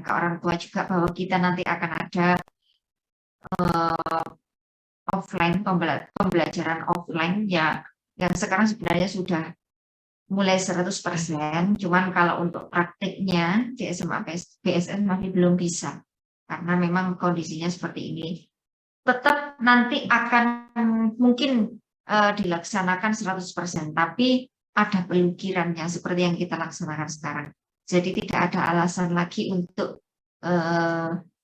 ke orang tua juga bahwa kita nanti akan ada offline, pembelajaran offline ya, yang sekarang sebenarnya sudah mulai 100%, cuman kalau untuk praktiknya di SMA BSN masih belum bisa, karena memang kondisinya seperti ini. Tetap nanti akan mungkin dilaksanakan 100%, tapi ada pelukirannya seperti yang kita laksanakan sekarang. Jadi tidak ada alasan lagi untuk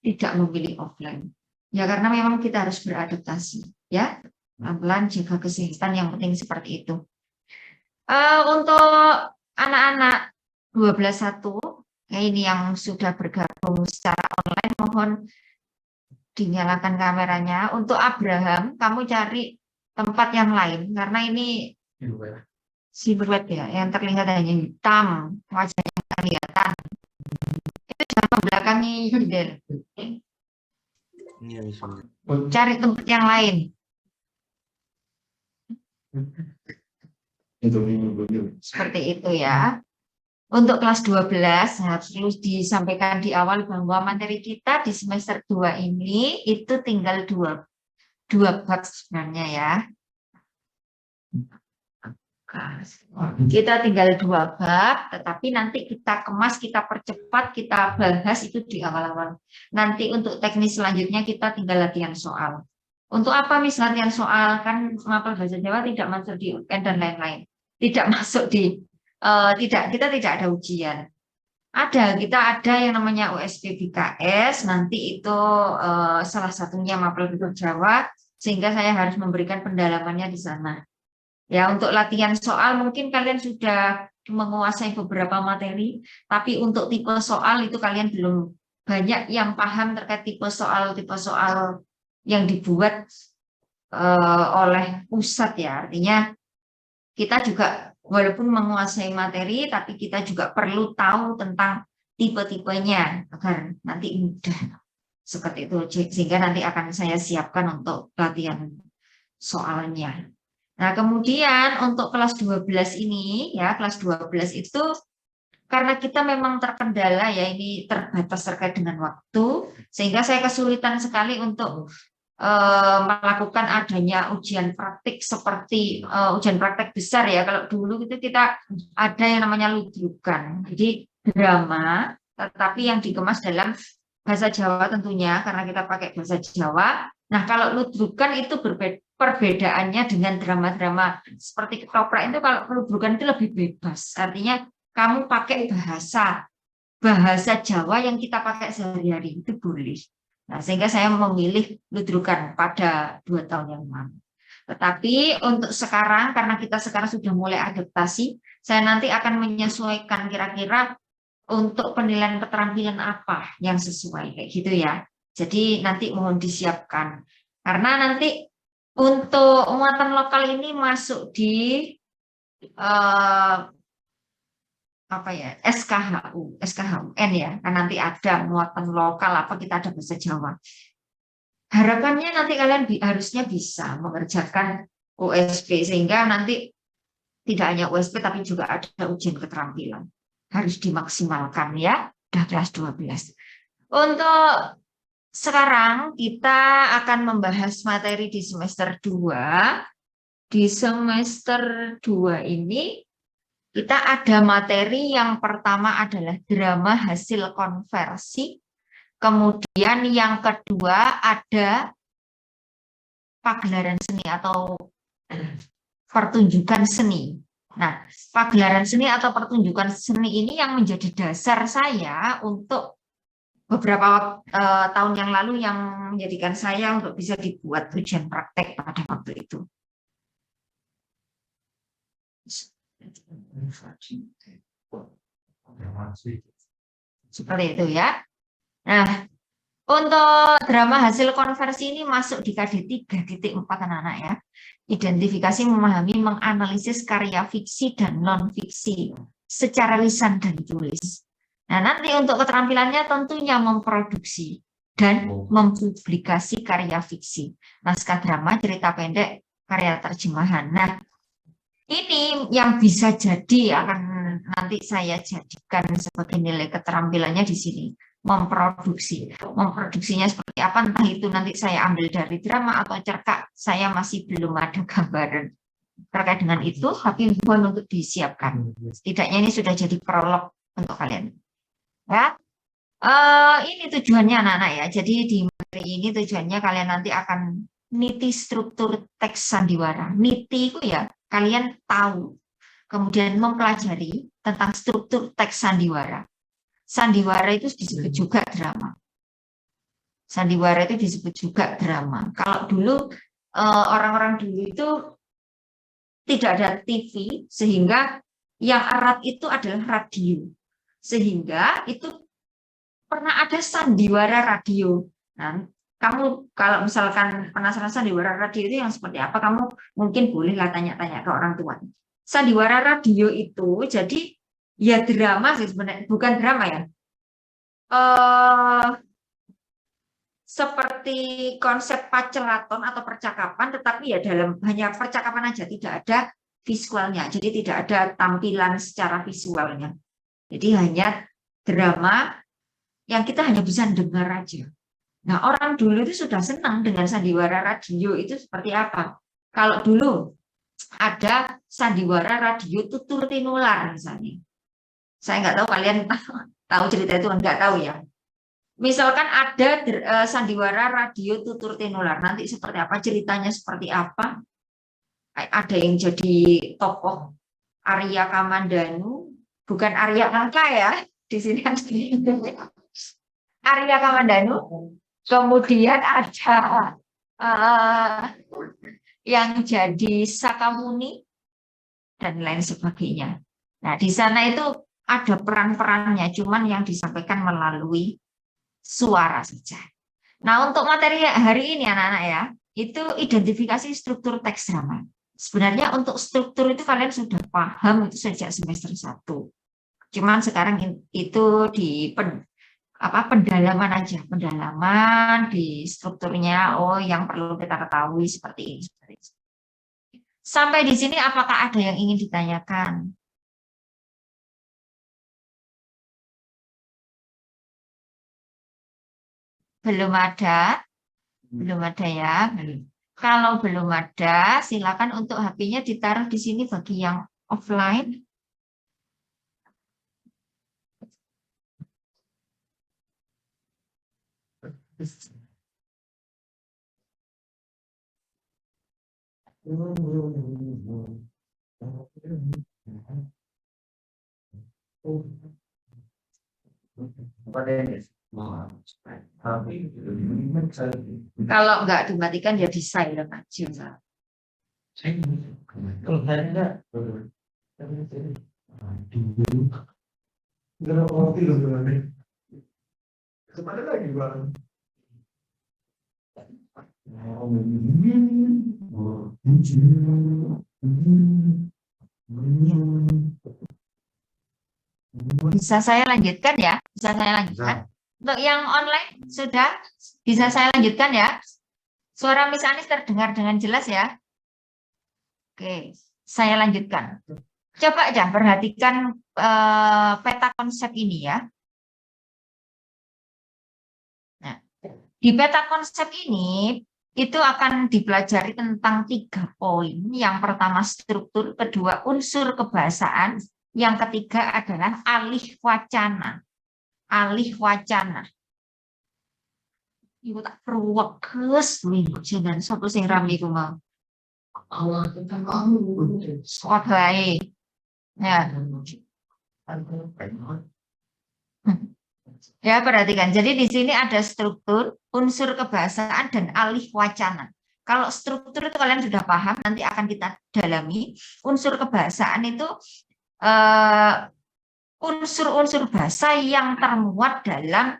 tidak memilih offline. Ya karena memang kita harus beradaptasi, ya. Pelan-pelan jaga kesehatan, yang penting seperti itu. Untuk anak-anak 12-1, ini yang sudah bergabung secara online, mohon dinyalakan kameranya. Untuk Abraham, kamu cari tempat yang lain, karena ini silhouette ya, yang terlihat hanya hitam, wajahnya kelihatan. Itu jangan membelakangi Hidel. Cari tempat yang lain. Seperti itu ya. Untuk kelas 12 harus disampaikan di awal bahwa materi kita di semester 2 ini itu tinggal dua bab sebenarnya ya. Kita tinggal 2 bab, tetapi nanti kita kemas, kita percepat, kita bahas itu di awal-awal. Nanti untuk teknis selanjutnya kita tinggal latihan soal. Untuk apa misalnya latihan soal? Kan mapel bahasa Jawa tidak masuk di UN dan lain-lain. Tidak masuk di kita tidak ada ujian. Kita ada yang namanya USP BKS, nanti itu salah satunya mapel bahasa Jawa, sehingga saya harus memberikan pendalamannya di sana. Ya, untuk latihan soal mungkin kalian sudah menguasai beberapa materi, tapi untuk tipe soal itu kalian belum banyak yang paham terkait tipe soal yang dibuat oleh pusat ya. Artinya kita juga walaupun menguasai materi, tapi kita juga perlu tahu tentang tipe-tipenya agar nanti mudah seperti itu, sehingga nanti akan saya siapkan untuk latihan soalnya. Nah, kemudian untuk kelas 12 ini ya, kelas 12 itu karena kita memang terkendala ya, ini terbatas terkait dengan waktu, sehingga saya kesulitan sekali untuk melakukan adanya ujian praktik seperti ujian praktek besar ya. Kalau dulu itu kita ada yang namanya ludrukan, jadi drama, tetapi yang dikemas dalam bahasa Jawa tentunya, karena kita pakai bahasa Jawa. Nah, kalau ludrukan itu perbedaannya dengan drama-drama seperti ketoprak itu, kalau ludrukan itu lebih bebas. Artinya kamu pakai bahasa Jawa yang kita pakai sehari-hari itu boleh. Nah, sehingga saya memilih ludrukan pada 2 tahun yang lalu. Tetapi untuk sekarang, karena kita sekarang sudah mulai adaptasi, saya nanti akan menyesuaikan kira-kira untuk penilaian keterampilan apa yang sesuai kayak gitu ya. Jadi nanti mohon disiapkan. Karena nanti untuk muatan lokal ini masuk di SKHUN ya, kan nanti ada muatan lokal apa, kita ada bahasa Jawa. Harapannya nanti kalian harusnya bisa mengerjakan USP, sehingga nanti tidak hanya USP tapi juga ada ujian keterampilan. Harus dimaksimalkan ya, udah kelas 12. Untuk sekarang kita akan membahas materi di semester 2. Di semester 2 ini kita ada materi yang pertama adalah drama hasil konversi. Kemudian yang kedua ada pagelaran seni atau pertunjukan seni. Nah, pagelaran seni atau pertunjukan seni ini yang menjadi dasar saya untuk beberapa tahun yang lalu, yang menjadikan saya untuk bisa dibuat ujian praktek pada waktu itu. Seperti itu ya. Nah, untuk drama hasil konversi ini masuk di KD 3.4 anak-anak ya. Identifikasi, memahami, menganalisis karya fiksi dan non-fiksi secara lisan dan tulis. Nah, nanti untuk keterampilannya tentunya memproduksi dan mempublikasi karya fiksi, naskah drama, cerita pendek, karya terjemahan. Nah, ini yang bisa jadi akan nanti saya jadikan sebagai nilai keterampilannya di sini. Memproduksinya seperti apa, entah itu nanti saya ambil dari drama atau cerkak, saya masih belum ada gambaran terkait dengan itu, tapi mohon untuk disiapkan. Setidaknya ini sudah jadi prolog untuk kalian. Ya, ini tujuannya anak-anak ya. Jadi di materi ini tujuannya kalian nanti akan niti struktur teks sandiwara. Niti itu ya, kalian tahu, kemudian mempelajari tentang struktur teks sandiwara. Sandiwara itu disebut juga drama. Sandiwara itu disebut juga drama. Kalau dulu orang-orang dulu itu tidak ada TV, sehingga yang erat itu adalah radio. Sehingga itu pernah ada sandiwara radio. Nah, kamu kalau misalkan penasaran sandiwara radio itu yang seperti apa, kamu mungkin bolehlah tanya-tanya ke orang tua. Sandiwara radio itu jadi ya drama sih sebenarnya, bukan drama ya. Seperti konsep pacelaton atau percakapan, tetapi ya dalam hanya percakapan aja, tidak ada visualnya. Jadi tidak ada tampilan secara visualnya. Jadi hanya drama yang kita hanya bisa dengar aja. Nah, orang dulu itu sudah senang dengan sandiwara radio itu seperti apa. Kalau dulu ada sandiwara radio tutur tinular misalnya. Saya nggak tahu kalian tahu cerita itu, nggak tahu ya. Misalkan ada sandiwara radio tutur tinular, nanti seperti apa, ceritanya seperti apa. Ada yang jadi tokoh Arya Kamandanu, bukan Arya Angka ya. Di sini ada Arya Kamandanu. Kemudian ada yang jadi Sakamuni dan lain sebagainya. Nah, di sana itu ada peran-perannya, cuman yang disampaikan melalui suara saja. Nah, untuk materi hari ini anak-anak ya, itu identifikasi struktur teks drama. Sebenarnya untuk struktur itu kalian sudah paham itu sejak semester 1. Cuman sekarang itu di pendalaman aja, pendalaman di strukturnya. Oh, yang perlu kita ketahui seperti ini. Sampai di sini apakah ada yang ingin ditanyakan? Belum ada? Belum ada ya? Kalau belum ada, silakan untuk HP-nya ditaruh di sini bagi yang offline. Kalau nggak dimatikan ya di silent aja. Bisa saya lanjutkan ya? Bisa saya lanjutkan? Untuk yang online sudah bisa saya lanjutkan ya? Suara Miss Anis terdengar dengan jelas ya? Oke, saya lanjutkan. Coba aja perhatikan peta konsep ini ya. Nah, di peta konsep ini itu akan dipelajari tentang 3 poin. Yang pertama struktur, kedua unsur kebahasaan, yang ketiga adalah alih wacana. Alih wacana. Ibu tak perlu wakes nih, jangan satu sing rame ku mau. Squad baik. Ya. Ya, perhatikan. Jadi di sini ada struktur, unsur kebahasaan, dan alih wacana. Kalau struktur itu kalian sudah paham, nanti akan kita dalami. Unsur kebahasaan itu unsur-unsur bahasa yang termuat dalam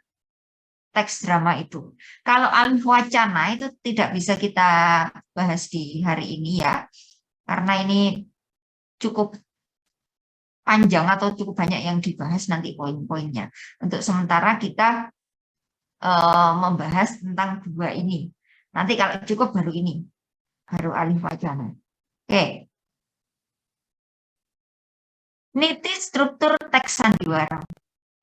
teks drama itu. Kalau alih wacana itu tidak bisa kita bahas di hari ini ya, karena ini cukup panjang atau cukup banyak yang dibahas nanti poin-poinnya. Untuk sementara kita membahas tentang 2 ini. Nanti kalau cukup baru ini, baru alih wacana. Oke. Niti struktur teks sandiwara.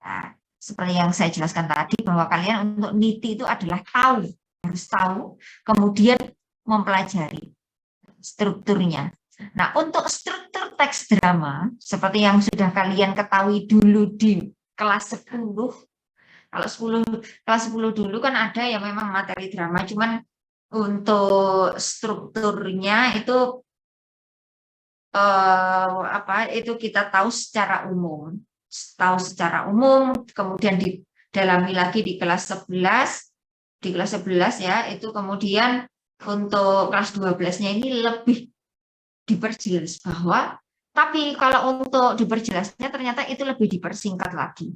Nah, Seperti yang saya jelaskan tadi, bahwa kalian untuk niti itu adalah tahu, harus tahu, kemudian mempelajari strukturnya. Nah, untuk struktur teks drama, seperti yang sudah kalian ketahui dulu di kelas 10, kalau kelas 10 dulu kan ada yang memang materi drama, cuman untuk strukturnya itu itu kita tahu secara umum. Kemudian didalami lagi di kelas 11, ya, itu kemudian untuk kelas 12-nya ini lebih diperjelas bahwa, tapi kalau untuk diperjelasnya ternyata itu lebih dipersingkat lagi.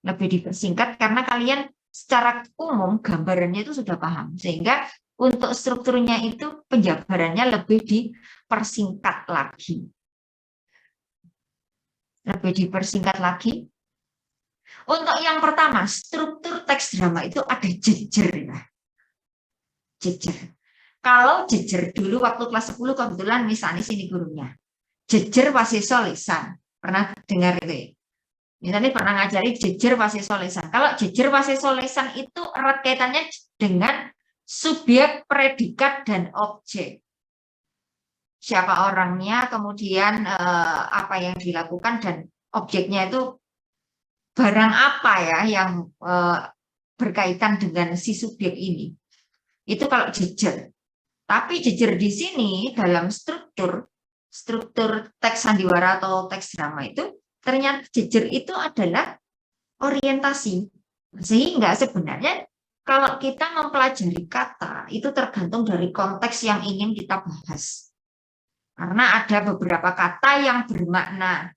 Lebih dipersingkat karena kalian secara umum gambarannya itu sudah paham, sehingga untuk strukturnya itu penjabarannya lebih dipersingkat lagi. Untuk yang pertama, struktur teks drama itu ada jejer. Jejer. Kalau jejer dulu waktu kelas 10 kebetulan misalnya sini gurunya. Jejer waseso lisan. Pernah dengar itu ya? Misalnya pernah ngajari jejer waseso lisan. Kalau jejer waseso lisan itu erat kaitannya dengan subjek, predikat, dan objek. Siapa orangnya, kemudian apa yang dilakukan, dan objeknya itu barang apa ya yang berkaitan dengan si subjek ini. Itu kalau jejer. Tapi jejer di sini dalam struktur teks sandiwara atau teks drama itu ternyata jejer itu adalah orientasi. Sehingga sebenarnya kalau kita mempelajari kata itu tergantung dari konteks yang ingin kita bahas. Karena ada beberapa kata yang bermakna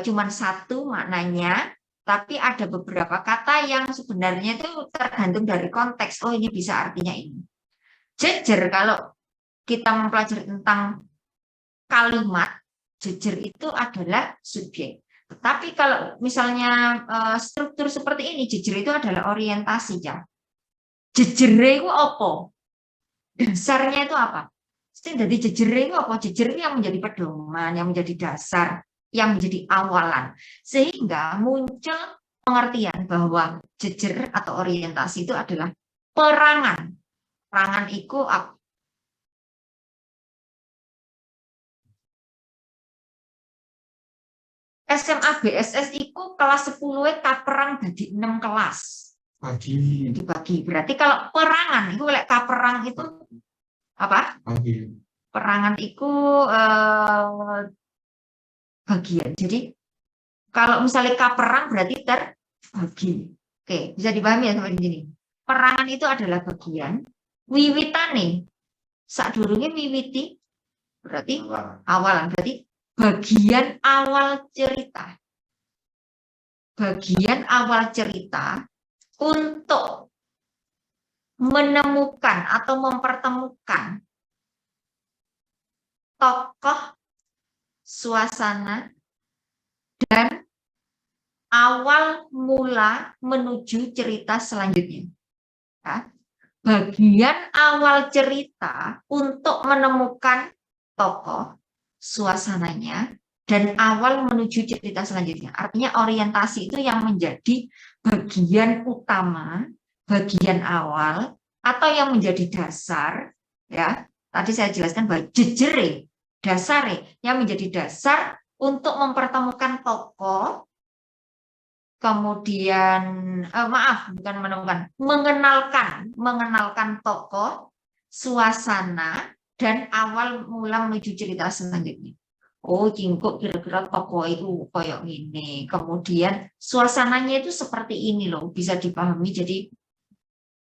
cuma satu maknanya, tapi ada beberapa kata yang sebenarnya itu tergantung dari konteks. Oh, ini bisa artinya ini. Jejer, kalau kita mempelajari tentang kalimat, jejer itu adalah subjek. Tetapi kalau misalnya struktur seperti ini, jejer itu adalah orientasi, ya. Jejere itu apa? Dasarnya itu apa? Jadi jejere itu apa? Jejere yang menjadi pedoman, yang menjadi dasar, yang menjadi awalan. Sehingga muncul pengertian bahwa jejer atau orientasi itu adalah perangan. Perangan itu SMA BSS itu kelas 10 kaperang jadi 6 kelas. Dibagi. Berarti kalau perangan itu kaperang itu apa? Perangan itu bagian. Jadi kalau misalnya kaperang berarti terbagi. Oke, bisa dipahami ya sampai di sini. Perangan itu adalah bagian. Wiwitane, sadurunge wiwiti berarti awalan, berarti bagian awal cerita. Bagian awal cerita untuk menemukan atau mempertemukan tokoh, suasana, dan awal mula menuju cerita selanjutnya. Ya. Bagian awal cerita untuk menemukan tokoh, suasananya, dan awal menuju cerita selanjutnya. Artinya orientasi itu yang menjadi bagian utama, bagian awal, atau yang menjadi dasar. Ya, tadi saya jelaskan bahwa jejere, dasare, yang menjadi dasar untuk mempertemukan tokoh, kemudian bukan menemukan, mengenalkan tokoh, suasana, dan awal mula menuju cerita selanjutnya. Oh, cingkuk kira-kira tokoh itu kayak gini. Kemudian suasananya itu seperti ini loh, bisa dipahami. Jadi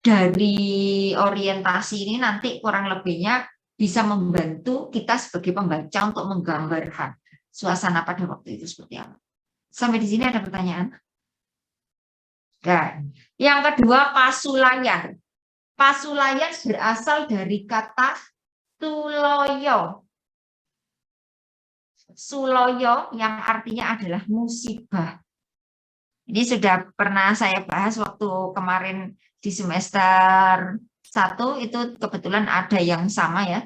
dari orientasi ini nanti kurang lebihnya bisa membantu kita sebagai pembaca untuk menggambarkan suasana pada waktu itu seperti apa. Sampai di sini ada pertanyaan? Dan yang kedua, pasulayan. Pasulayan berasal dari kata suloyo. Suloyo yang artinya adalah musibah. Ini sudah pernah saya bahas waktu kemarin di semester 1, itu kebetulan ada yang sama ya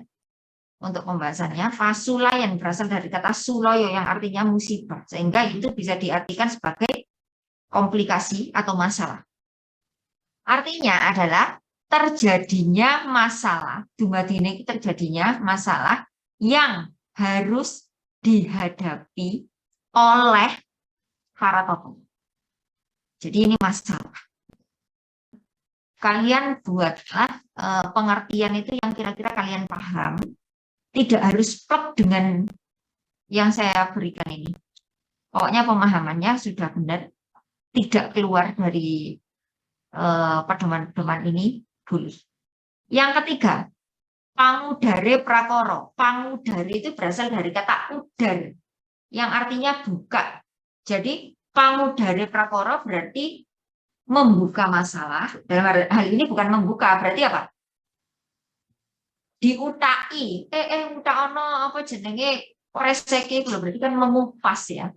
untuk pembahasannya. Pasulayan berasal dari kata suloyo yang artinya musibah. Sehingga itu bisa diartikan sebagai komplikasi atau masalah. Artinya adalah terjadinya masalah, dumadine terjadinya masalah yang harus dihadapi oleh para tokoh. Jadi ini masalah. Kalian buatlah pengertian itu yang kira-kira kalian paham. Tidak harus plek dengan yang saya berikan ini. Pokoknya pemahamannya sudah benar, tidak keluar dari pedoman-pedoman ini boleh. Yang ketiga, pangudare prakara. Pangudare itu berasal dari kata udar, yang artinya buka. Jadi pangudare prakara berarti membuka masalah. Dalam hal ini bukan membuka, berarti apa? Diutaki. Utakno apa jenenge reseke itu berarti kan mengupas ya.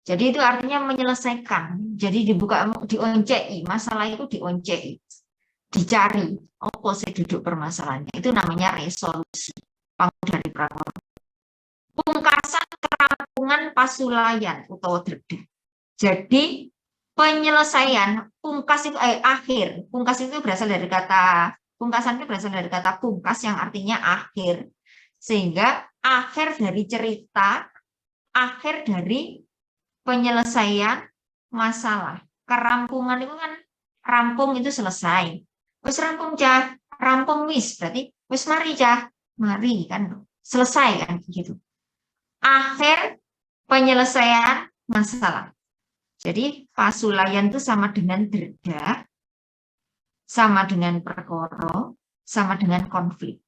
Jadi itu artinya menyelesaikan. Jadi dibuka, dioncei, masalah itu dioncei, dicari apa sih duduk permasalahannya. Itu namanya resolusi. Pangudare prakara. Pungkasan kerampungan pasulayan utawa dredeg. Jadi penyelesaian pungkas itu akhir. Pungkas itu berasal dari kata pungkasan itu berasal dari kata pungkas yang artinya akhir. Sehingga akhir dari cerita, akhir dari penyelesaian masalah. Kerampungan itu kan rampung itu selesai. Wis rampung cah, rampung wis berarti wis mari cah, mari kan selesai kan gitu. Akhir penyelesaian masalah. Jadi pasulayan itu sama dengan derda, sama dengan perkara, sama dengan konflik.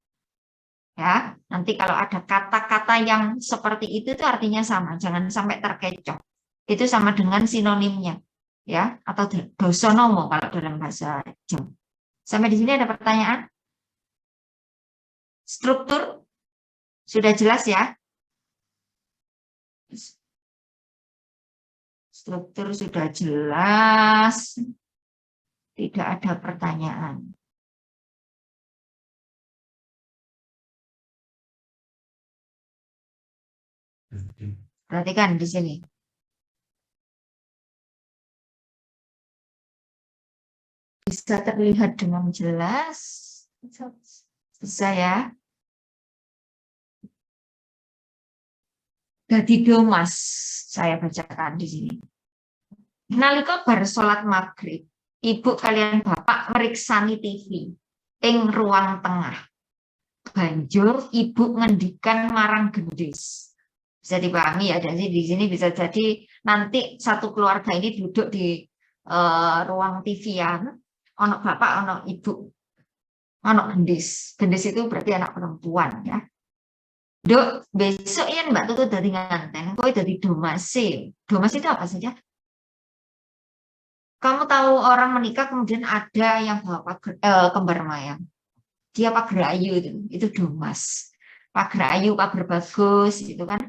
Ya, nanti kalau ada kata-kata yang seperti itu artinya sama, jangan sampai terkecoh. Itu sama dengan sinonimnya, ya, atau dosonomo kalau dalam bahasa Jawa. Sampai di sini ada pertanyaan? Struktur sudah jelas ya? Struktur sudah jelas, tidak ada pertanyaan. Perhatikan di sini. Bisa terlihat dengan jelas. Bisa ya. Dadi domas saya bacakan di sini. Nalika bar salat maghrib, ibu kalian bapak meriksani TV ing ruang tengah. Banjur ibu ngendikan marang gendis. Bisa dipahami ya, jadi di sini bisa jadi nanti satu keluarga ini duduk di ruang TV-an. Ono bapak, ono ibu, ono gendis. Gendis itu berarti anak perempuan ya. Dok, besok ya Mbak Tutut dari nganten, kok dari domase. Domase itu apa saja? Kamu tahu orang menikah kemudian ada yang bawa kembar mayang. Dia pagrayu itu domas. Pagrayu, pagar bagus itu kan.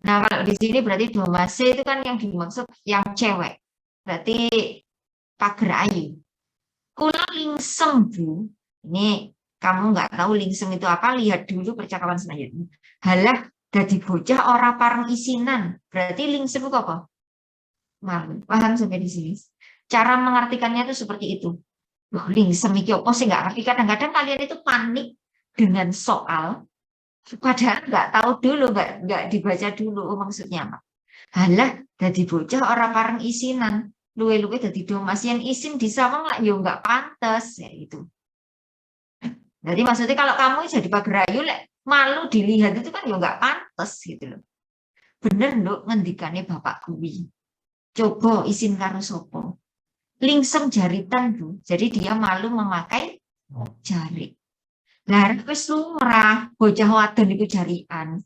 Nah, kalau di sini berarti domase itu kan yang dimaksud yang cewek. Berarti pagrayu. Kula lingsem Bu. Ini kamu nggak tahu lingsem itu apa, lihat dulu percakapan selanjutnya. Halah dadi bocah ora pareng isinan. Berarti lingsem itu apa? Malu. Paham sampai di sini? Cara mengartikannya itu seperti itu. Loh, lingsem iki apa sih nggak ngerti. Kadang-kadang kalian itu panik dengan soal, padahal nggak tahu dulu, nggak dibaca dulu maksudnya apa. Halah dadi bocah ora pareng isinan. Luwe-luwe dadi domas yang isin disawang lah yo nggak pantas ya itu. Jadi maksudnya kalau kamu jadi pagrayu malu dilihat itu kan ya nggak pantas gitu loh. Bener nduk ngendikane bapak kuwi. Coba isin karo sopo. Lingsem jaritan Bu. Jadi dia malu memakai jari. Lah wis lumrah bocah wadon iku jarian.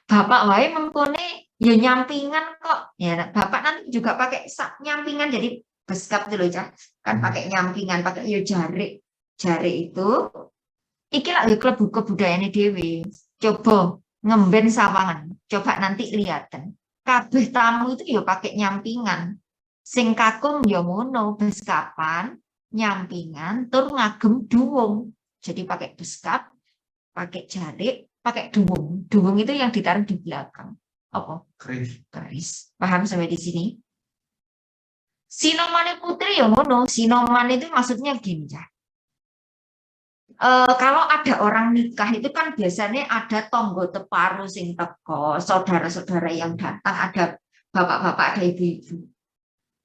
Bapak wae mengkone ya nyampingan kok. Ya bapak nanti juga pakai nyampingan jadi beskap dulu ya. Kan pakai nyampingan, pakai ya jari. Jari itu iki lak klebu kebudayane dhewe. Coba ngemben sawangan. Coba nanti lihaten. Kabeh tamu itu ya pakai nyampingan. Sing kakung ya ngono, beskapan, nyampingan, tur ngagem duwung. Jadi pakai beskap, pakai jarik, pakai duwung. Duwung itu yang ditaruh di belakang. Apa? Keris. Keris. Paham sampai di sini? Sinomane putri ya ngono. Sinoman itu maksudnya gini ya. Kalau ada orang nikah itu kan biasanya ada tonggo teparu sing teko, saudara-saudara yang datang, ada bapak-bapak, ada ibu-ibu.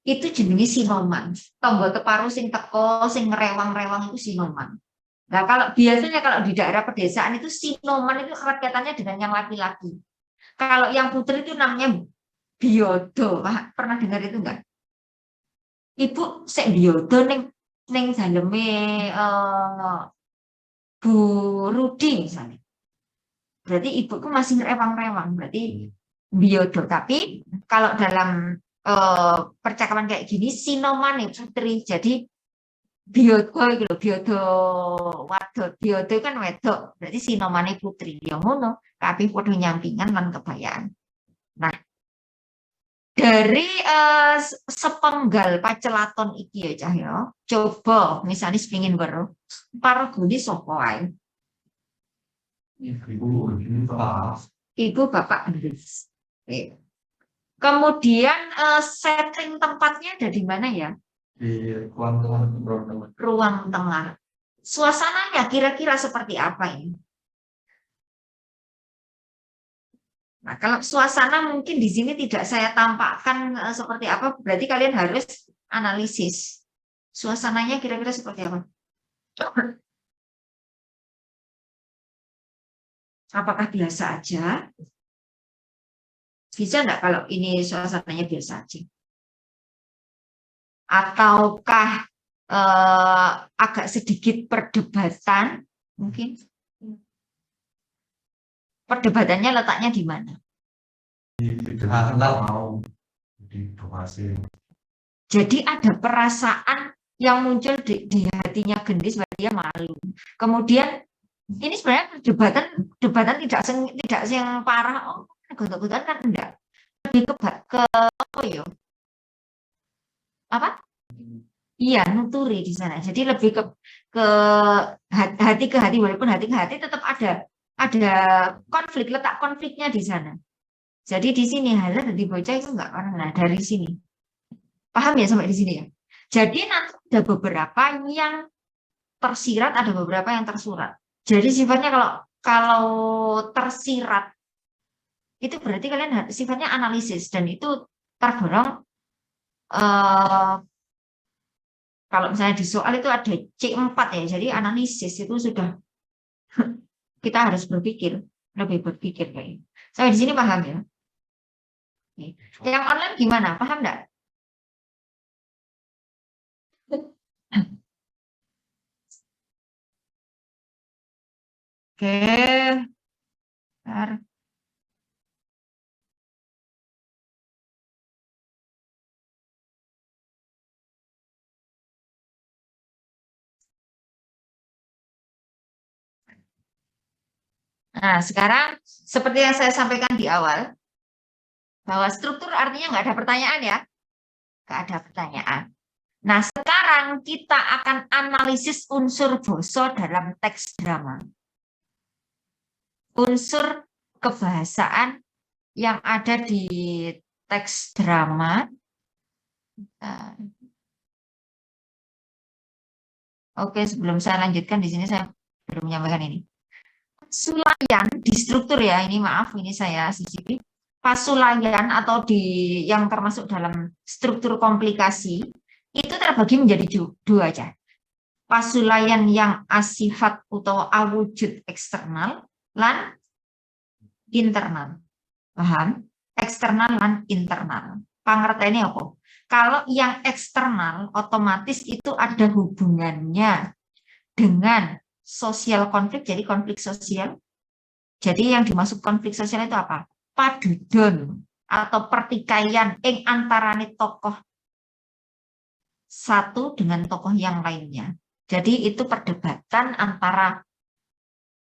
Itu jenenge sinoman. Tonggo teparu sing teko, sing rewang-rewang itu sinoman. Nah, kalau biasanya kalau di daerah pedesaan itu sinoman itu erat kaitannya dengan yang laki-laki. Kalau yang putri itu namanya biodo. Pernah dengar itu enggak? Ibu sek biodo neng daleme Bu Rudi misalnya. Berarti ibuku masih rewang-rewang, berarti biodo. Tapi kalau dalam percakapan kayak gini sinomane putri. Jadi biodo gitu, biodo wadon, biodo kan wedok, berarti sinomane putri. Ya ngono, kabeh padha nyampingan lan kebayaan. Nah, dari sepenggal pacelaton iki ya Cah ya. Coba misalnya sepingin weruh pargone sapa wae. Ibu bapak gendis. Kemudian setting tempatnya ada di mana ya? Di ruang tengah. Ruang tengah. Suasananya kira-kira seperti apa ini? Nah, kalau suasana mungkin di sini tidak saya tampakkan seperti apa, berarti kalian harus analisis. Suasananya kira-kira seperti apa? Apakah biasa aja? Bisa enggak kalau ini suasananya biasa aja? Ataukah agak sedikit perdebatan? Mungkin perdebatannya letaknya di mana? Jadi ada perasaan yang muncul di hatinya gendis, berarti dia malu. Kemudian ini sebenarnya perdebatan tidak yang parah. Oh, gontok-gontokan kan enggak. Lebih ke apa ya? Apa? Iya, nuturi di sana. Jadi lebih ke hati ke hati, walaupun hati ke hati tetap ada konflik, letak konfliknya di sana. Jadi di sini halah dari bocah itu enggak karena dari sini. Paham ya sampai di sini ya? Jadi nanti ada beberapa yang tersirat, ada beberapa yang tersurat. Jadi sifatnya kalau tersirat itu berarti kalian sifatnya analisis dan itu terdorong kalau misalnya di soal itu ada C4 ya, jadi analisis itu sudah kita harus berpikir, lebih berpikir kayak ini. Sampai di sini paham ya? Yang online gimana? Paham enggak? Oke. Bentar. Nah, sekarang seperti yang saya sampaikan di awal, bahwa struktur artinya nggak ada pertanyaan ya. Nggak ada pertanyaan. Nah, sekarang kita akan analisis unsur basa dalam teks drama. Unsur kebahasaan yang ada di teks drama. Oke, sebelum saya lanjutkan di sini saya belum menyampaikan ini. Sulayan di struktur ya, ini maaf ini saya sisipi. Pasulayan atau yang termasuk dalam struktur komplikasi itu terbagi menjadi dua aja. Pasulayan yang asifat atau awujud eksternal lan internal. Paham? Eksternal lan internal. Pangertiannya apa? Kalau yang eksternal otomatis itu ada hubungannya dengan sosial konflik, jadi konflik sosial. Jadi yang dimaksud konflik sosial itu apa? Padudon atau pertikaian antarane tokoh satu dengan tokoh yang lainnya. Jadi itu perdebatan antara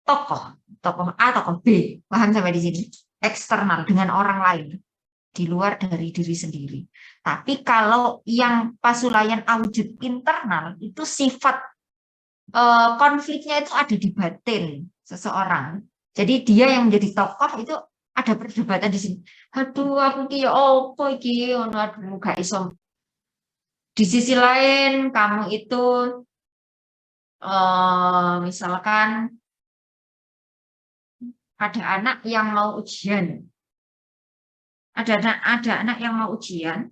tokoh A, tokoh B. Paham sampai di sini? Eksternal dengan orang lain di luar dari diri sendiri. Tapi kalau yang pasulayan awujud internal itu sifat konfliknya itu ada di batin seseorang. Jadi dia yang menjadi tokoh itu ada perdebatan di sini. Aduh, aku ki opo iki ono aduh gak iso. Di sisi lain kamu itu misalkan ada anak yang mau ujian, ada anak yang mau ujian,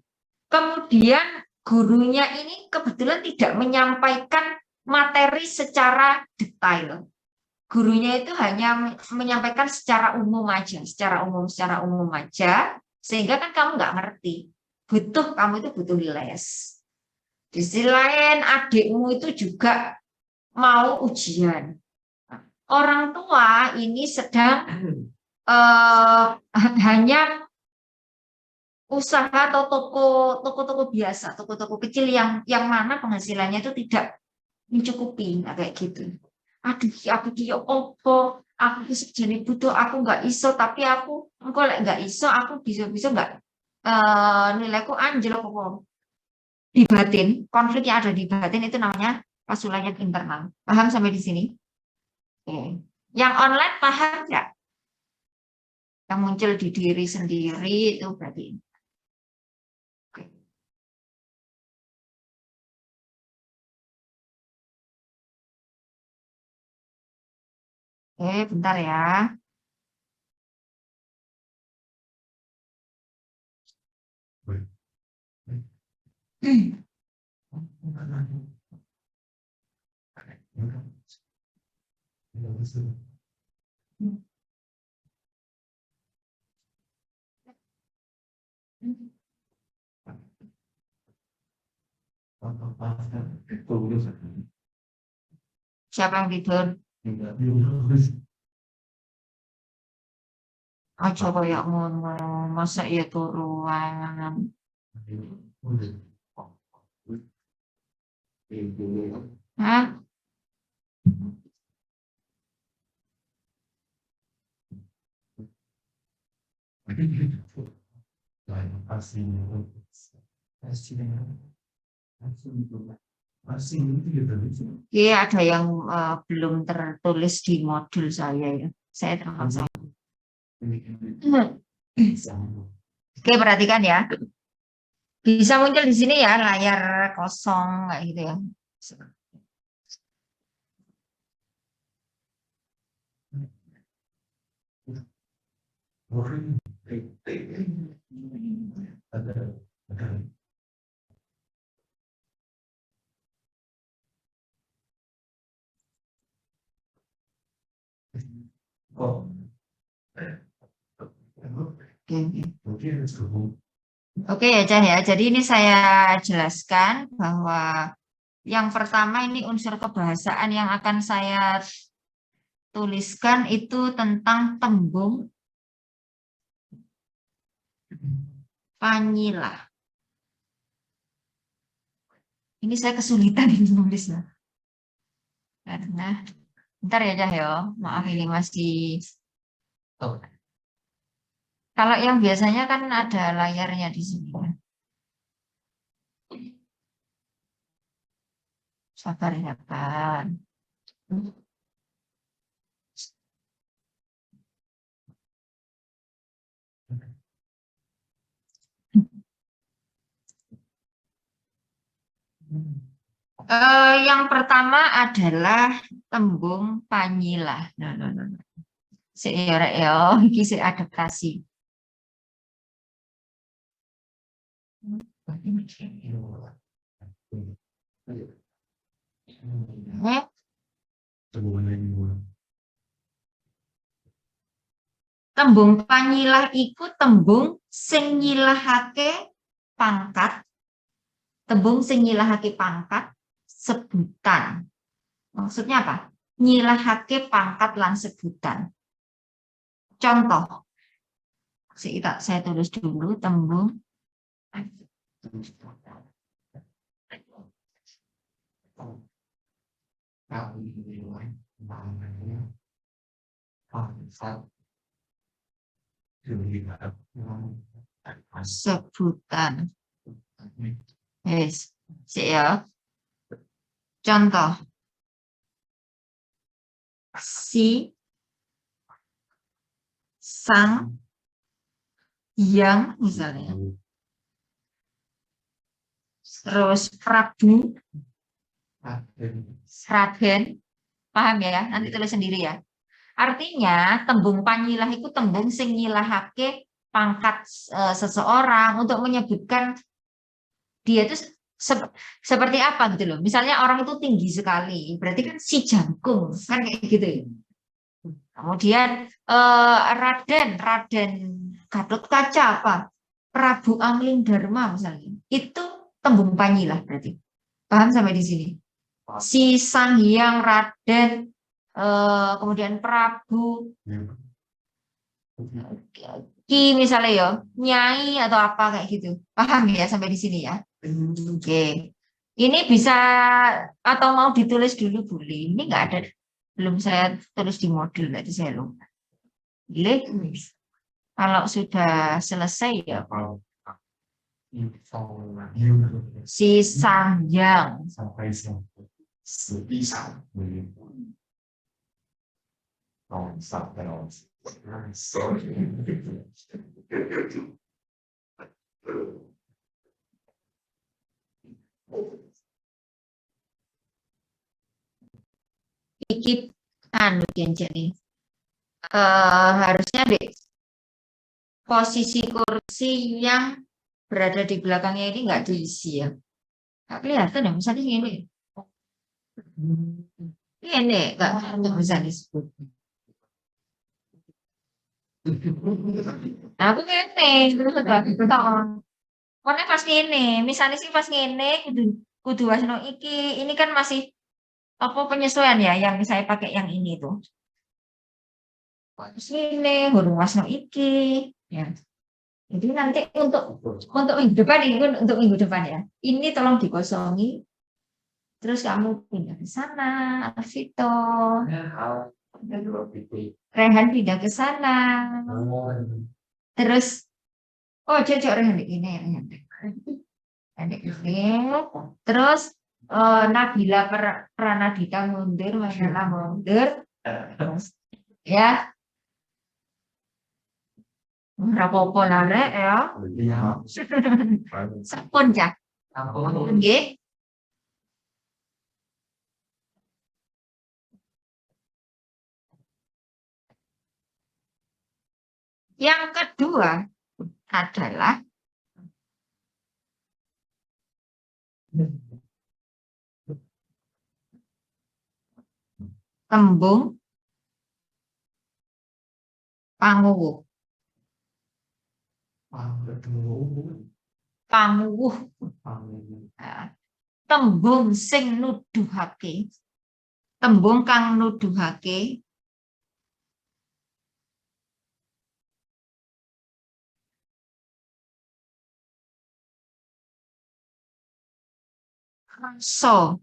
kemudian gurunya ini kebetulan tidak menyampaikan materi secara detail. Gurunya itu hanya menyampaikan secara umum aja, secara umum aja, sehingga kan kamu nggak ngerti. Kamu itu butuh les. Di sisi lain adikmu itu juga mau ujian. Orang tua ini sedang hanya usaha atau toko-toko biasa, toko-toko kecil yang mana penghasilannya itu tidak mencukupi, nah, kayak gitu. Aduh, aku dia opo, aku sejane butuh, aku nggak iso, tapi aku engko lek nggak iso, aku bisa nggak nilaiku anjlok apa. Di batin, konflik yang ada di batin itu namanya pasulanyan internal. Paham sampai di sini? Oke. Yang online paham nggak? Yang muncul di diri sendiri itu berarti. Oke. Oke, bentar ya. Siapa yang tidur? Aja kayak ngono, masa iya turuan. Hah? Iya, ada yang belum tertulis di modul saya ya. Saya terpaksa. Oke, perhatikan ya. Bisa muncul di sini ya, layar kosong kayak gitu ya. Oke ya, Cah ya. Jadi ini saya jelaskan bahwa yang pertama ini unsur kebahasaan yang akan saya tuliskan itu tentang tembung Panyilah. Ini saya kesulitan ini nulisnya. Karena, bentar ya Cah ya. Maaf ini masih. Kalau yang biasanya kan ada layarnya di sini. Sabar ya kan. Yang pertama adalah tembung Panyilah. Nah. Rek ya, iki sik adaptasi. Eh, Tembung Panyilah iku tembung sing nyilahake pangkat, tembung sing nyilahake pangkat sebutan. Maksudnya apa? Nyilahake pangkat lan sebutan. Contoh, saya tulis dulu tembung sebutan. Yes. Ya. Contoh. Si, sang, yang misalnya. terus Prabu, Raden. Raden, paham ya? Nanti tulis sendiri ya. Artinya tembung panyilah itu tembung sing nyilahake pangkat seseorang untuk menyebutkan dia itu seperti apa gitu loh. Misalnya orang itu tinggi sekali, berarti kan si jangkung kan kayak gitu ya. Kemudian Raden, Raden Gatot Kaca apa? Prabu Angling Dharma misalnya. Itu tembung panyilah berarti. Paham sampai di sini? Si Sang Hyang Raden, kemudian Prabu Ki misalnya ya, Nyai atau apa kayak gitu. Paham ya sampai di sini ya? Oke. Ini bisa atau mau ditulis dulu boleh. Ini enggak ada, belum saya tulis di modul nanti saya lupa. Boleh. Kalau sudah selesai ya si Sanjang. Sampai bisa. Iki anu jadi harusnya deh posisi kursi yang berada di belakangnya ini nggak diisi ya. Nggak kelihatan ya, misalnya ini. Ini nggak bisa disebut. Nah, aku ini terus udah pokoknya pas ini, misalnya sih pas ini kudu wasno iki, ini kan masih apa penyesuaian ya, yang saya pakai yang ini tuh. Pas ini huruf wasno iki, ya. Jadi nanti untuk minggu depan ini untuk minggu depan ya. Ini tolong dikosongi. Terus kamu pindah ke sana, Alvito. Rehan pindah ke sana. Terus, oh cocok Rehan ini, Rehan ini. Terus Nabila Pranadita mundur, Masalah mundur. Ya. Rapopo larek ya. Sampun ya. Nggih. Yang kedua adalah tembung panguwuh. Panguwuh. Tembung sing nuduhake. Tembung kang nuduhake rasa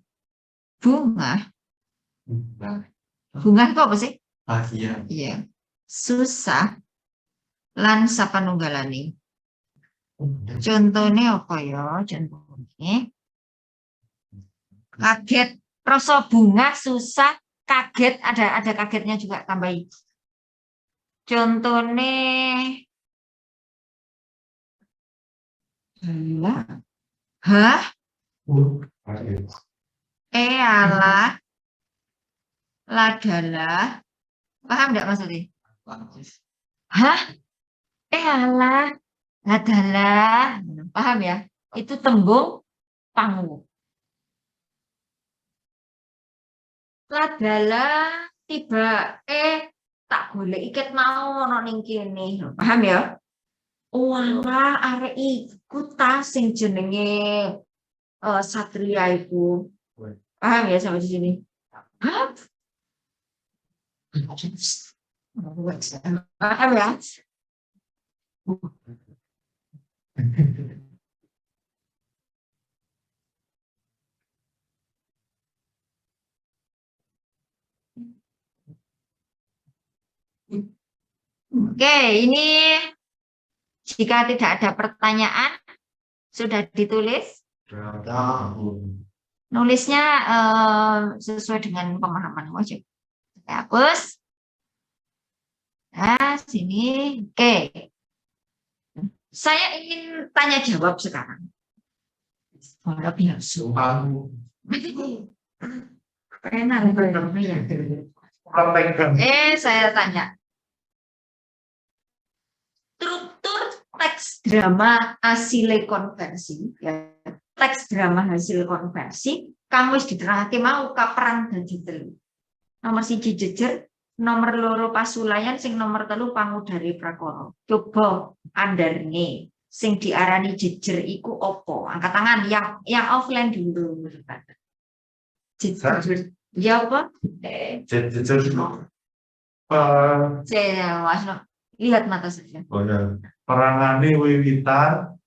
bunga. Bunga itu apa sih? Bahagia. Iya. Susah lan sapanunggalane. Contohnya apa ya? Contohnya kaget, rasa bunga, susah, kaget, ada kagetnya juga tambahin. Contohnya hah? Alah, ladalah. Paham enggak maksudnya? Hah? Alah, ladalah. Paham ya? Itu tembung pangu. Ladalah tiba tak boleh iket mau ono ning kene. Paham ya? Walah arek iku ta sing jenenge Satria iku. Paham ya sampai di sini? Hah? Paham ya? Oke, ini jika tidak ada pertanyaan, sudah ditulis. Nulisnya sesuai dengan pemahaman wajib. Hapus. Nah, sini. Oke. Saya ingin tanya jawab sekarang. Ora biasa. Palu. Enak ya. Praktekkan. Saya tanya. Struktur teks drama hasil konversi, ya. Teks drama hasil konversi, kang wis diterangake mau kaperang dadi telu. Nomor 1 jejer, nomor 2 pasulayan, sing nomor 3 pangudari prakara. Coba andarne sing diarani jejer iku opo? Angkat tangan yang offline dulu. Jejer. Ya apa? Jejer. Saya Mas, lihat mata saja. Perangane wiwitan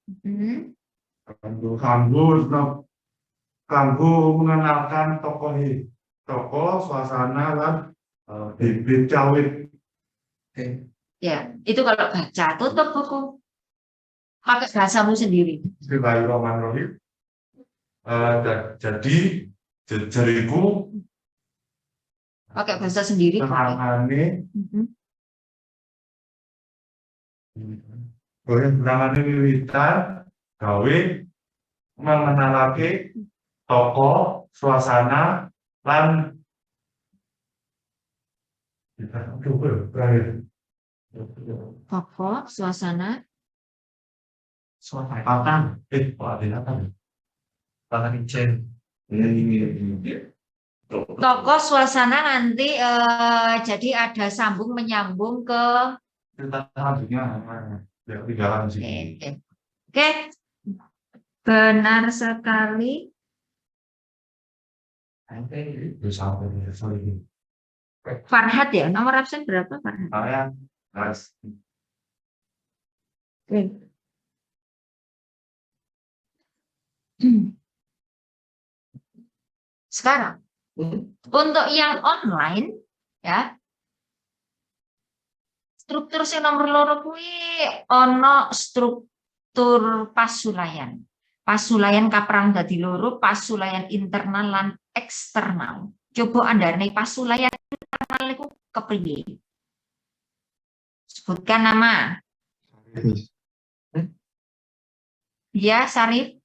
kanggo mengenalkan tokoh, suasana dan bibit cawit. Ya, itu kalau baca tutup buku. Pakai bahasamu sendiri. Bismillahirrahmanirrahim. Jadi jejer iku Pakai bahasa sendiri. perangane perangane wiwitan gawe mengenalake tokoh, suasana lan Tokoh, suasana, Suasana tokoh, suasana nanti jadi ada sambung menyambung ke. Oke. Benar sekali. Farhat ya, nomor absen berapa Farhat? Oke. Sekarang untuk yang online ya, struktur sing nomor 2 kuwi ono struktur pasulayan. Pasulayan kaperang dadi 2, pasulayan internal lan eksternal. Coba andane pasulayan internal iku kepriye? Sebutkan nama. Ya, Sarif.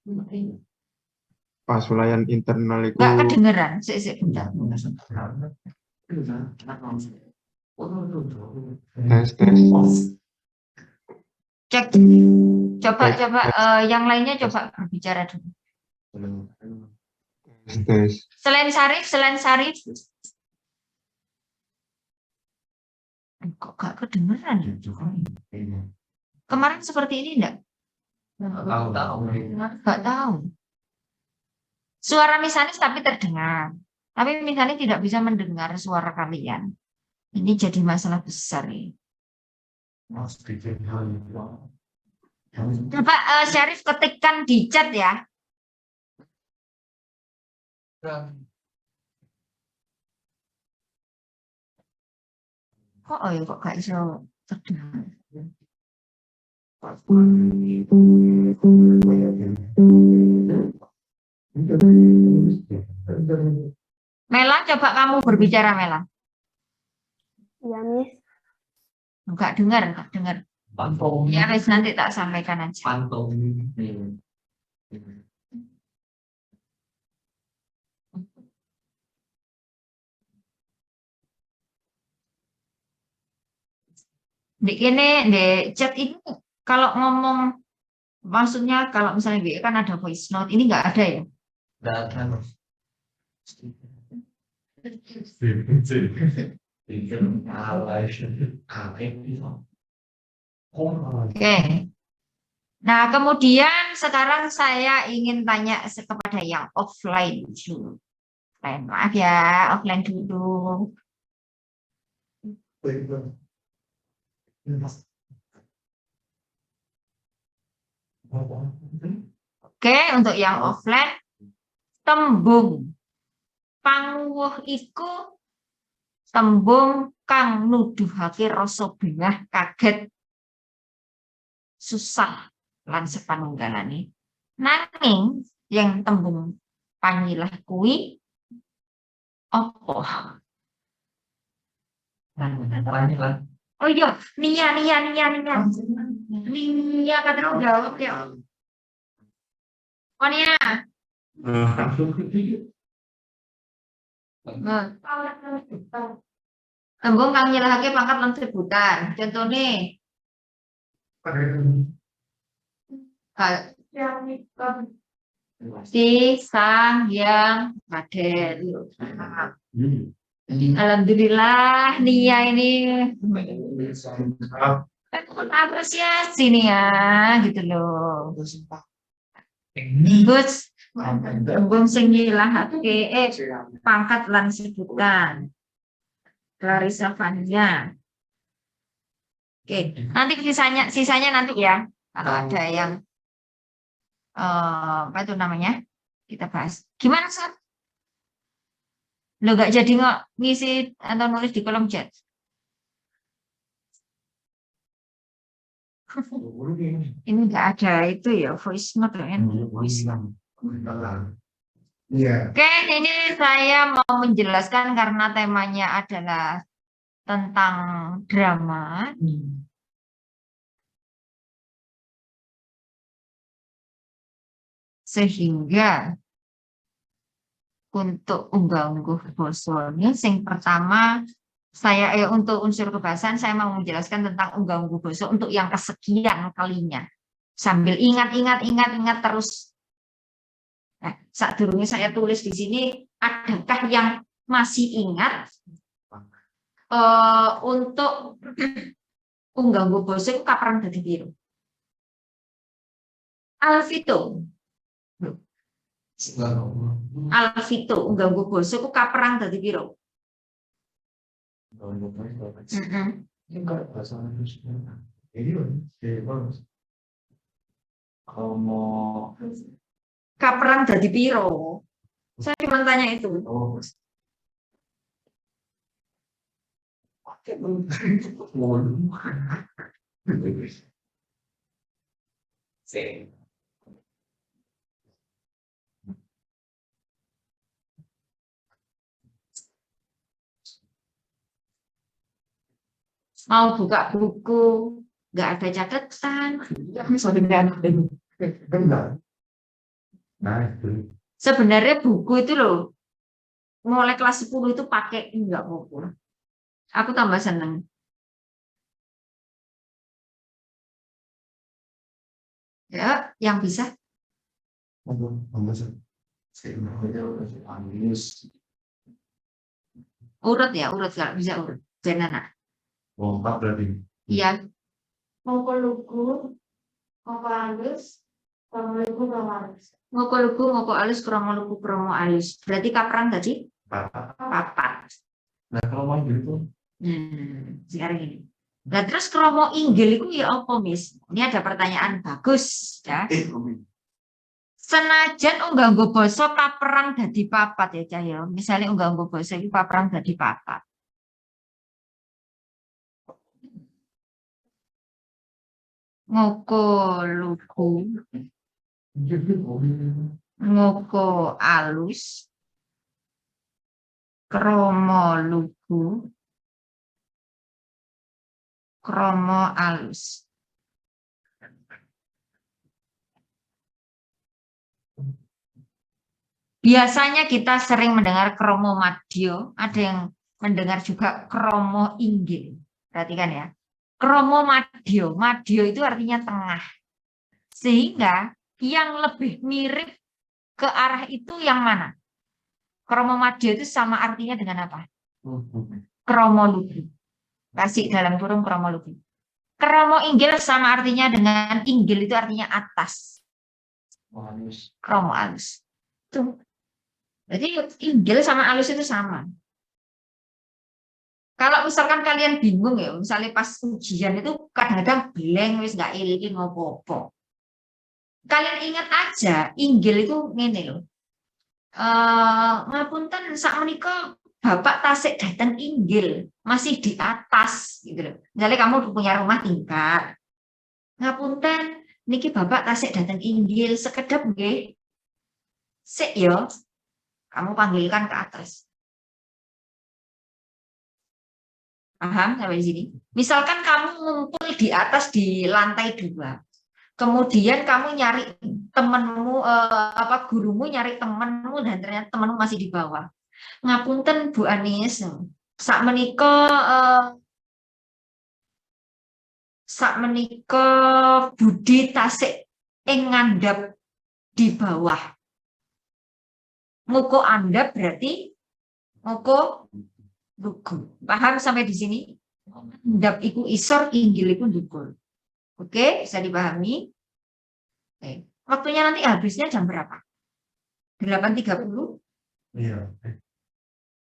Pasulayan internal itu Enggak kedengeran. Sik bentar. tes. Cek. Coba yang lainnya coba berbicara dulu. Tes. Selain Sarif. Kok gak kedengeran ya? Kemarin seperti ini enggak? Enggak tahu. Suara Misanis tapi terdengar. Tapi Misanis tidak bisa mendengar suara kalian. Ini jadi masalah besar ya. Coba Syarif ketikkan di chat ya. Kok gak bisa terdengar? Mela, coba kamu berbicara Mela. Ya, Miss. Enggak dengar. Ya, wes nanti tak sampaikan aja. Di chat ini kalau ngomong, maksudnya kalau misalnya di kan ada voice note, ini enggak ada ya? Oke. Nah, kemudian sekarang saya ingin tanya kepada yang offline dulu. Maaf ya, offline dulu. Oke, untuk yang offline, tembung panguwuh iku tembung kang nuduhake rasa bengah, kaget, susah lan sepanunggalane. Nanging yang tembung panyilah kuwi apa? Oh iya, Nia kata jawab ya. Konia. Tembung kang nyelahake pangkat lan sebutan. Contohnya si sang yang Raden. Alhamdulillah Nia ini apresiasi nih ya gitu loh. Gus tembung sing nyelahake pangkat lan sebutan. Clarissa Vania. Oke, nanti sisanya nanti ya. Kalau ada yang apa itu namanya? Kita bahas. Gimana, Sar? Lo gak jadi ngisi atau nulis di kolom chat? Ini nggak ada itu ya, voice note kan? Oke, ini saya mau menjelaskan karena temanya adalah tentang drama. Sehingga untuk unggah-ungguh bosone sing pertama saya untuk unsur kebahasaan saya mau menjelaskan tentang unggah-ungguh basa untuk yang kesekian kalinya. Sambil ingat terus. Nah, saat dulunya saya tulis di sini, adakah yang masih ingat untuk unggah-ungguh basa itu kapan dadi piro? Alvito, unggah-ungguh basa itu kapan dadi piro? Kapan dadi piro? Saya cuma tanya itu. Mau buka buku, nggak ada catatan. Sebenarnya buku itu loh, mulai kelas 10 itu pakai enggak buku. Aku tambah seneng. Ya, yang bisa. Urut ya, urut kalau bisa urut. Jangan. Empat berarti. Iya. Moko lugu, moko alus, kromo lugu, kromo alus. Moko lugu, moko alus, kromo lugu, kromo alus. Berarti kapan tadi? Papat. Nah, kalau mau gitu. Sekarang ini. Nah, terus kromo inggil itu ya apa, Miss? Ini ada pertanyaan bagus, ya. Senajan unggah-ungguh basa kaperang dadi papat ya, Cahyo. Misalnya unggah-ungguh basa iki kaperang dadi papat. Ngoko lugu, ngoko alus, kromo lugu, kromo alus. Biasanya kita sering mendengar kromo madya, ada yang mendengar juga kromo inggil. Perhatikan ya. Kromo madya, madya itu artinya tengah. Sehingga yang lebih mirip ke arah itu yang mana? Kromo madya itu sama artinya dengan apa? Kromo lugu. Kasih dalam kurung kromo lugu. Kromo inggil sama artinya dengan inggil itu artinya atas. Kromo alus. Tuh. Jadi inggil sama alus itu sama. Kalau misalkan kalian bingung ya, misalnya pas ujian itu kadang-kadang blank, wis nggak iling ngopo-opo. Kalian ingat aja, inggil itu ngene loh. Ngapunten sakmenika Bapak tasik datang inggil, masih di atas gitu loh. Misalnya kamu punya rumah tingkat. Ngapunten niki Bapak tasik datang inggil, sekedap nggih. Sik yo. Kamu panggilkan ke atas. Paham sampai di sini? Misalkan kamu ngumpul di atas di lantai 2. Kemudian kamu nyari temenmu, gurumu nyari temenmu dan ternyata temenmu masih di bawah. Ngapunten Bu Anis, sakmenika Budi tasik ing ngandhap di bawah. Nguko andhap berarti nguko lugu. Paham sampai di sini? Andhap iku isor, inggil iku ndukul. Oke, bisa dipahami? Oke. Waktunya nanti habisnya jam berapa? 8.30? Iya.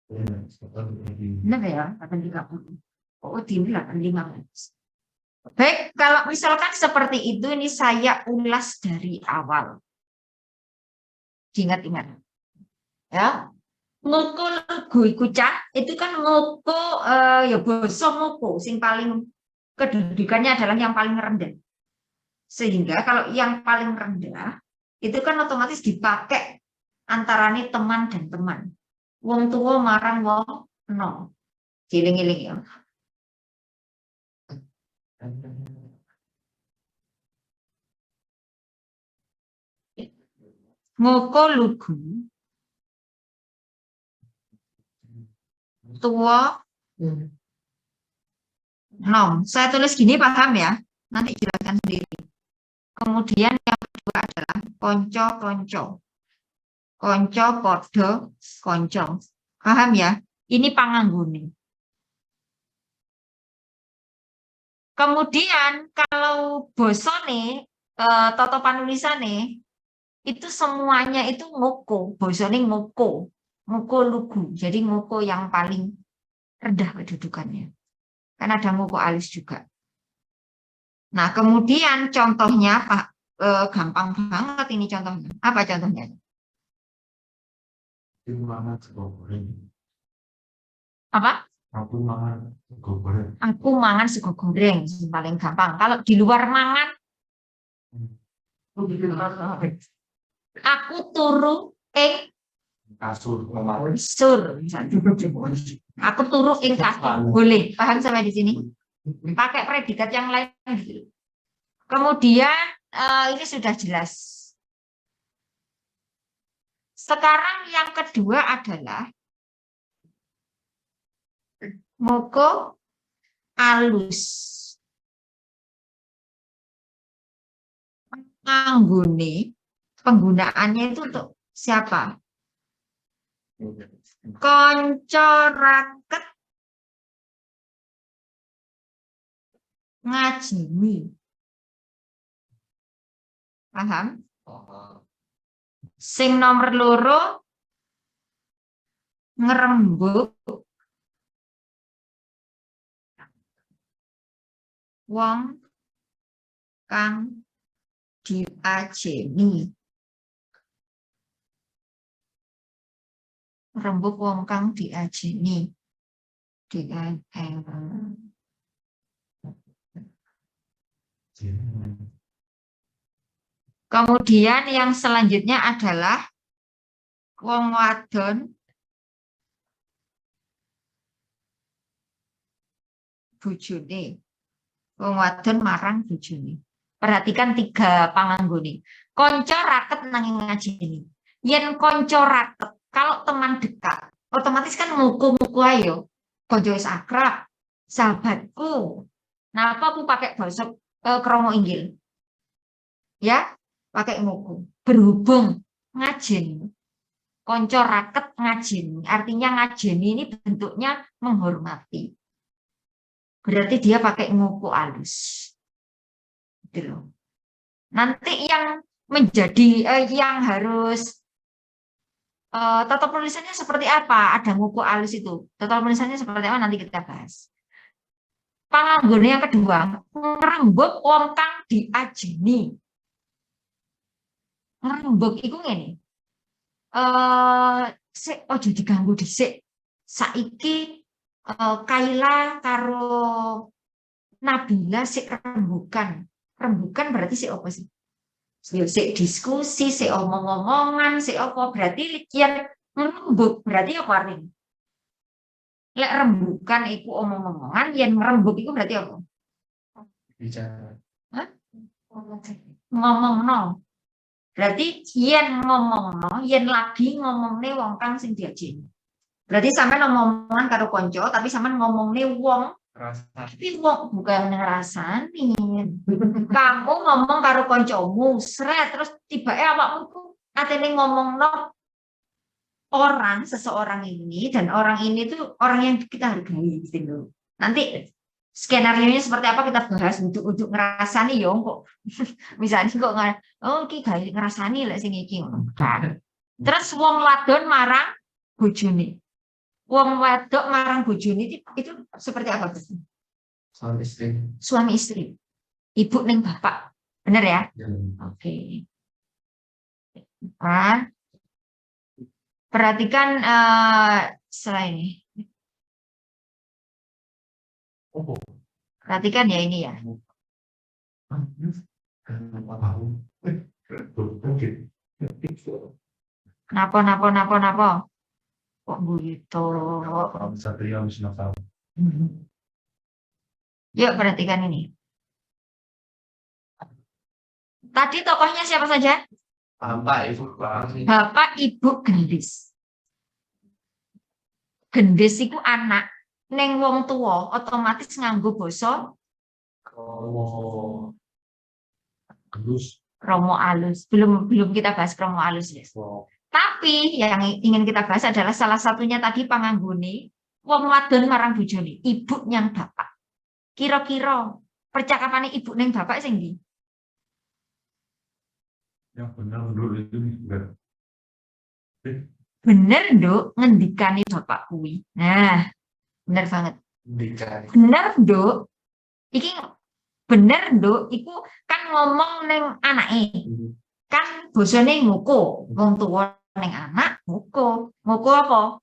Iya, sekarang lagi. Benar ya, 8.30. Oh, di 8.15. Baik, kalau misalkan seperti itu, ini saya ulas dari awal. Diingat-ingat. Ya, ngoko lugu iku cah, itu kan ngoko ya basa ngoko sing paling kedudukannya adalah yang paling rendah. Sehingga kalau yang paling rendah itu kan otomatis dipakai antarane teman dan teman. Wong tua marang wong enom. Giling-giling ya. Ngoko lugu tua nom. Saya tulis gini paham ya? Nanti jelaskan sendiri. Kemudian yang kedua adalah konco-konco. Konco, podo, konco. Paham ya? Ini panganggone. Kemudian kalau bosone, tata panulisane, itu semuanya itu ngoko. Bosone ngoko. Ngoko lugu. Jadi ngoko yang paling rendah kedudukannya. Kan ada ngoko alis juga. Nah, kemudian contohnya Pak, gampang banget ini contohnya. Apa contohnya? Aku mangan sego goreng. Apa? Aku mangan sego goreng. Aku mangan sego goreng, paling gampang. Kalau di luar mangan, aku turu ing Kasur. kasur. Aku turu ing kasur. Boleh, paham sampai di sini? Pakai predikat yang lain. Kemudian ini sudah jelas. Sekarang yang kedua adalah ngoko alus. Anggone, penggunaannya itu untuk siapa? Konco raket ngajeni. Paham? Sing nomor loro ngerembug wong kang diajeni. Rembug wong kang diajeni. Kemudian yang selanjutnya adalah wong wadon bojone. Wong wadon marang bojone. Perhatikan 3 panganggone. Konco raket nanging ngajeni. Yen konco raket, kalau teman dekat, otomatis kan muku-muku ayo. Konco wis akrab, sahabatku. Nah, apa aku pakai bahasa kromo inggil? Ya, pakai muku. Berhubung ngajeni. Konco raket ngajeni. Artinya ngajeni ini bentuknya menghormati. Berarti dia pakai muku alus. Gitu loh. Nanti yang menjadi yang harus tata penulisannya seperti apa? Ada nguku alus itu. Tata penulisannya seperti apa nanti kita bahas. Panganggone yang kedua, ngrembug wong kang diajeni. Ngrembug iku ngene. Sik aja diganggu dhisik. Saiki Kaila karo Nabila sik rembukan. Rembukan berarti sik apa sih? Sik diskusi, sik omong-omongan, sik apa berarti yen ngrembug berarti apa artinya? Lek rembukan iku omong-omongan, yen ngrembug iku berarti apa? Bicara. Hah? ngomongno. Berarti yen ngomongno, yen lagi ngomongne wong kang sing diajeni. Berarti sampean ngomongan karo kanca, tapi sampean ngomongne wong, Rasa. tapi wong bukan ngrasani. Kamu ngomong karo kancamu, sret terus tibake awakmu ku atene ngomongno seseorang ini, dan orang ini tuh orang yang kita hargai gitu loh. Nanti skenario-nya seperti apa kita bahas untuk ngerasani ya kok. Misalnya kok iki gak ngerasani lek sing iki. Terus wong wadon marang bojone. Wong wedok marang bojone itu seperti apa? Suami istri. Suami istri. Ibu ning bapak. Bener ya? Ya. Oke. Perhatikan setelah ini. Oh. Perhatikan ya ini ya. Napa. Kok begitu? Satria Wisnu tahu. Yuk perhatikan ini. Tadi tokohnya siapa saja? Bapak Ibu Bapak Ibu gendis. Gendis itu anak. Neng wong tua otomatis nganggo basa Romo Alus. Romo alus. Belum kita bahas Romo alus ya. Tapi yang ingin kita bahas adalah salah satunya tadi panganggone wong wadon marang bojone, ibu nyang bapak. Kira-kira percakapannya ibu neng bapak sing ndi? Yang benar dulu itu enggak. Bener, Nduk, ngendikane bapak kuwi. Nah, bener banget. Ngendikane. Bener, Nduk. Iki bener, Nduk, iku kan ngomong neng anake. Kan bosone nguku, wong tuwa ning anak nguku. Nguku apa?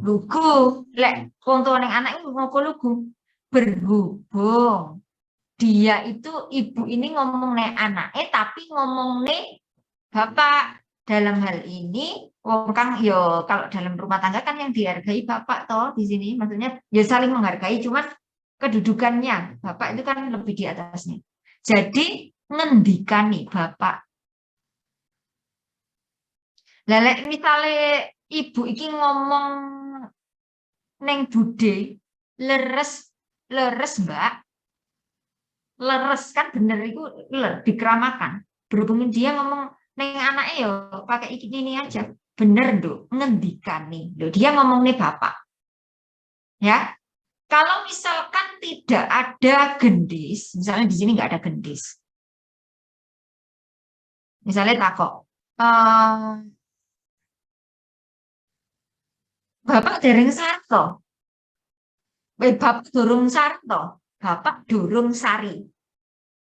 Lugu. Lek wong tuwa ning anak nguku lugu. Berhubung dia itu ibu ini ngomong ning anake tapi ngomong ning bapak. Dalam hal ini wong kang yo kalau dalam rumah tangga kan yang dihargai bapak toh di sini, maksudnya ya saling menghargai, cuman kedudukannya bapak itu kan lebih di atasnya. Jadi ngendikani bapak. Lelek misalnya ibu iki ngomong neng bude, leres mbak, leres kan bener itu dikeramakan. Berhubung dia ngomong neng anaknya yo pakai ini aja, bener Nduk, ngendikani. Loh, dia ngomong nih bapak. Ya. Kalau misalkan tidak ada gendis, misalnya di sini nggak ada gendis. Misalnya takok, Bapak dereng sarto. Bapak durung sarto, Bapak durung sari.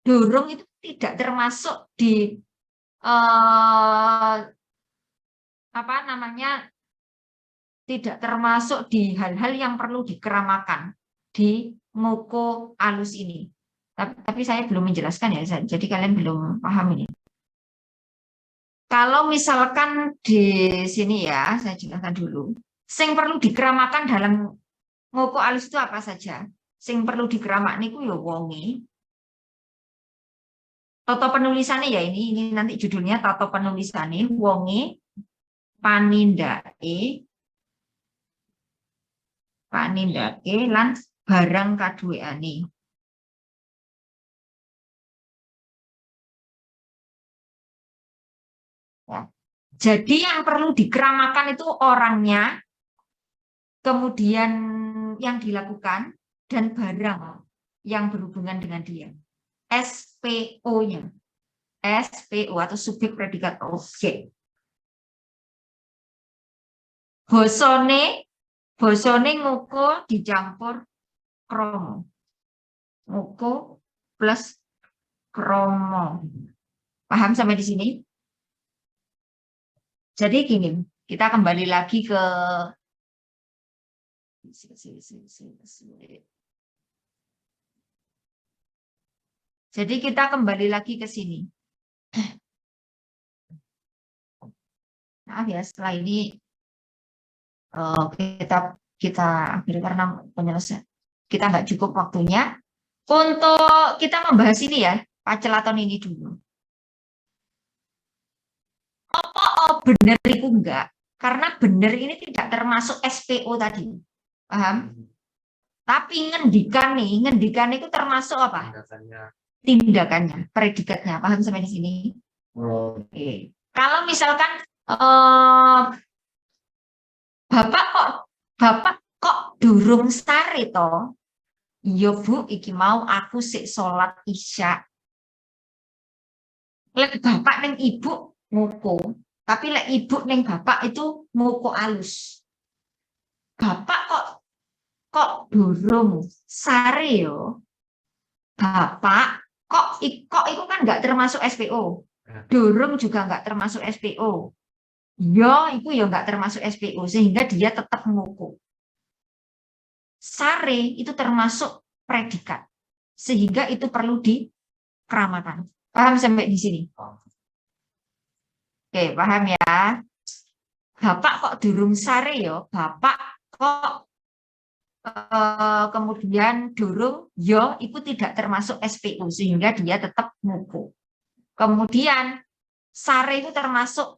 Durung itu tidak termasuk di apa namanya, tidak termasuk di hal-hal yang perlu dikeramakan di ngoko alus ini. Tapi saya belum menjelaskan ya, jadi kalian belum paham ini. Kalau misalkan di sini ya, saya jelaskan dulu. Sing perlu dikeramakan dalam ngoko alus itu apa saja? Sing perlu dikeramak niku ya wonge. Tato penulisannya ya ini nanti judulnya tato penulisannya wonge panindake lan barang kaduweane. Ya. Jadi yang perlu dikeramakan itu orangnya, kemudian yang dilakukan, dan barang yang berhubungan dengan dia. SPO-nya. SPO atau subjek predikat objek. Bosone nguko dicampur kromo. Nguko plus kromo. Paham sampai di sini? Jadi gini, kita kembali lagi ke Jadi kita kembali lagi ke sini. Maaf ya, setelah ini kita akhiri karena penyelesaian kita nggak cukup waktunya untuk kita membahas ini ya. pacelaton ini dulu. Oh, bener itu enggak. Karena bener ini tidak termasuk SPO tadi. Paham? Tapi ngendikan itu termasuk apa? Tindakannya, predikatnya. Paham sampai di sini? Oke. Kalau misalkan Bapak kok durung sare to? Iya Bu, iki mau aku sik sholat Isya. Lek bapak neng ibu nguko, tapi lek ibu neng bapak itu nguko alus. Bapak kok durung sare yo. Bapak kok itu kan nggak termasuk SPO. Durung juga nggak termasuk SPO. Yo, itu ya nggak termasuk SPO sehingga dia tetap nguko. Sare itu termasuk predikat sehingga itu perlu dikeramakan. Paham sampai di sini? Oke, paham ya? Bapak kok durung sare yo, bapak kok kemudian durung yo, itu tidak termasuk SPO sehingga dia tetap nguku. Kemudian sare itu termasuk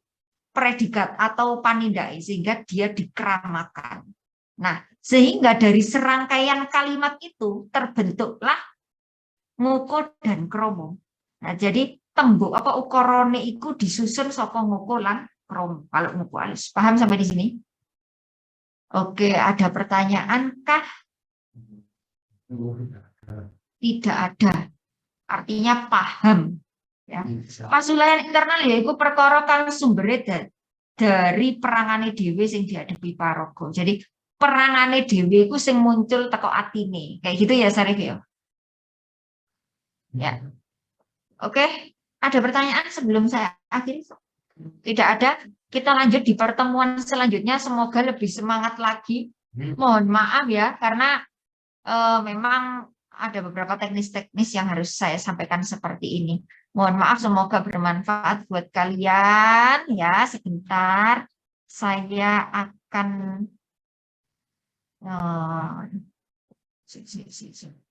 predikat atau panindai sehingga dia dikeramakan. Nah, sehingga dari serangkaian kalimat itu terbentuklah nguku dan kromo. Nah, jadi tembok apa ukorone iku disusun saka nguku lan kromo. Kalau nguku alus. Paham sampai di sini? Oke, ada pertanyaan kah? Tidak ada. Artinya paham. Ya. Pasulayan internal yaitu perkara kang sumbernya dari perangane dhewe sing dihadapi paraga. Jadi perangane dhewe iku sing muncul teko atine. Kayak gitu ya Sarif ya. Ya. Oke, ada pertanyaan sebelum saya akhiri? Tidak ada. Kita lanjut di pertemuan selanjutnya. Semoga lebih semangat lagi. Mohon maaf ya, karena memang ada beberapa teknis-teknis yang harus saya sampaikan seperti ini. Mohon maaf, semoga bermanfaat buat kalian. Ya, sebentar. Saya akan...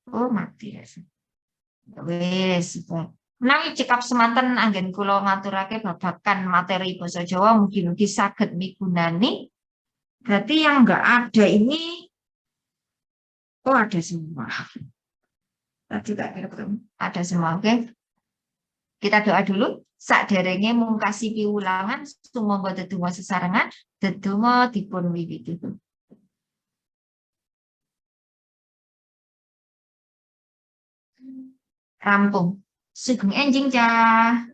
Oh, mati ya. Wes, nang cekap semanten anggen kula ngaturake babakan materi basa Jawa mugi-mugi saged migunani. Berarti yang enggak ada ini ada semua. Tadi tak kira ada semua. Oke. Kita doa dulu. Saderenge mungkasi piwulangan sumangga dedonga sesarengan dedonga dipun wiwiti. Rampung. Sugeng enjing cah.